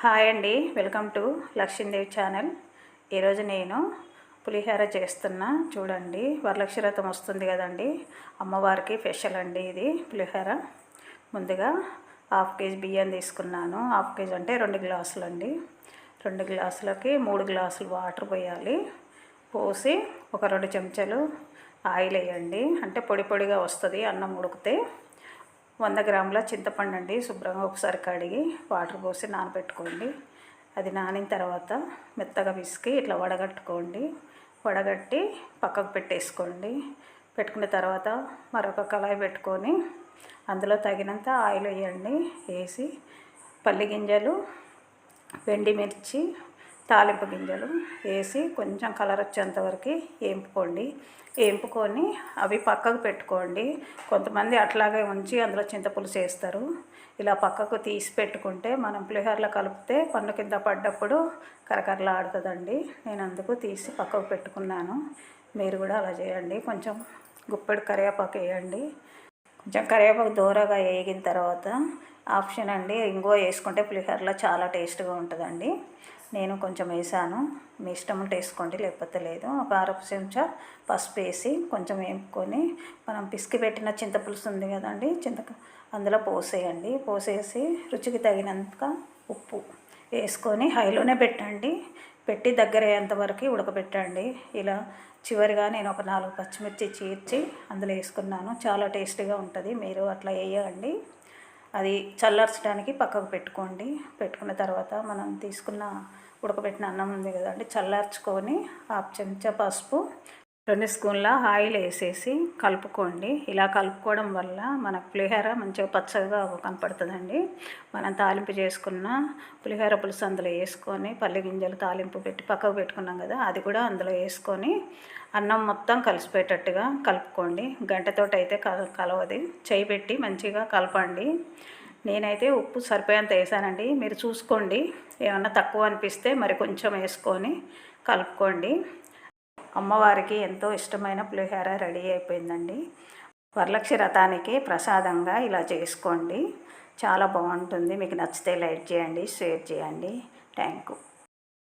Hi అండి, welcome to Lakshmidevi channel. ఈరోజు నేను పులిహోర చేస్తున్నా. చూడండి, వరలక్ష్మి వ్రతం వస్తుంది కదండి, అమ్మవారికి స్పెషల్ అండి ఇది పులిహోర. ముందుగా 1/2 కేజీ బియ్యం తీసుకున్నాను. 1/2 కేజీ అంటే 2 గ్లాసులు అండి. 2 గ్లాసులకి 3 గ్లాసులు వాటర్ పోయాలి. పోసి ఒక 2 చెంచాలు ఆయిల్ వేయండి. అంటే పొడి పొడిగా వస్తుంది అన్నం ఉడికితే. 100 గ్రాముల చింతపండు అండి, శుభ్రంగా ఒకసారి కడిగి వాటర్ పోసి నానబెట్టుకోండి. అది నానిన తర్వాత మెత్తగా పిసికి ఇట్లా వడగట్టుకోండి. వడగట్టి పక్కకు పెట్టేసుకోండి. పెట్టుకున్న తర్వాత మరొక కళాయి పెట్టుకొని అందులో తగినంత ఆయిల్ వేయండి. వేసి పల్లి గింజలు, వెండి మిర్చి, తాలింపు గింజలు వేసి కొంచెం కలర్ వచ్చేంత వరకు వేపుకోండి. వేపుకొని అవి పక్కకు పెట్టుకోండి. కొంతమంది అట్లాగే ఉంచి అందులో చింతపులుసు వేస్తారు. ఇలా పక్కకు తీసి పెట్టుకుంటే మనం పులిహోరలో కలిపితే పన్ను కింద పడ్డప్పుడు కరకరలాడుతుందండి. నేను అందుకు తీసి పక్కకు పెట్టుకున్నాను. మీరు కూడా అలా చేయండి. కొంచెం గుప్పెడు కరివేపాకు వేయండి. కొంచెం కరివేపాకు దూరగా వేగిన తర్వాత ఆప్షన్ అండి, ఇంగువ వేసుకుంటే పులిహోరలో చాలా టేస్ట్గా ఉంటుందండి. నేను కొంచెం వేసాను, మీ ఇష్టం ఉంటే వేసుకోండి, లేకపోతే లేదు. ఒక 1/2 చెంచా పసుపు వేసి కొంచెం వేపుకొని మనం పిసికి పెట్టిన చింతపులుసు ఉంది కదండి, అందులో పోసేయండి. పోసేసి రుచికి తగినంత ఉప్పు వేసుకొని హైలోనే పెట్టండి. పెట్టి దగ్గర అయ్యేంతవరకు ఉడకబెట్టండి. ఇలా చివరిగా నేను ఒక 4 పచ్చిమిర్చి చీర్చి అందులో వేసుకున్నాను. చాలా టేస్టీగా ఉంటుంది. మీరు అట్లా వేయండి. అది చల్లార్చడానికి పక్కకు పెట్టుకోండి. పెట్టుకున్న తర్వాత మనం తీసుకున్న ఉడకబెట్టిన అన్నం ఉంది కదండి, చల్లార్చుకొని 1/2 చెంచా పసుపు, 2 స్పూన్ల ఆయిల్ వేసేసి కలుపుకోండి. ఇలా కలుపుకోవడం వల్ల మన పులిహోర మంచిగా పచ్చగా కనపడుతుందండి. మనం తాలింపు చేసుకున్న పులిహోర పులుసు అందులో వేసుకొని పల్లి గింజలు తాలింపు పెట్టి పక్కకు పెట్టుకున్నాం కదా, అది కూడా అందులో వేసుకొని అన్నం మొత్తం కలిసిపోయేటట్టుగా కలుపుకోండి. గంటతోటి అయితే కలవది, చేయి పెట్టి మంచిగా కలపండి. నేనైతే ఉప్పు సరిపోయేంత వేసానండి. మీరు చూసుకోండి, ఏమన్నా తక్కువ అనిపిస్తే మరి కొంచెం వేసుకొని కలుపుకోండి. అమ్మవారికి ఎంతో ఇష్టమైన పులిహోర రెడీ అయిపోయిందండి. వరలక్ష్మి వ్రతానికి ప్రసాదంగా ఇలా చేసుకోండి. చాలా బాగుంటుంది. మీకు నచ్చితే లైక్ చేయండి, షేర్ చేయండి. Thank you.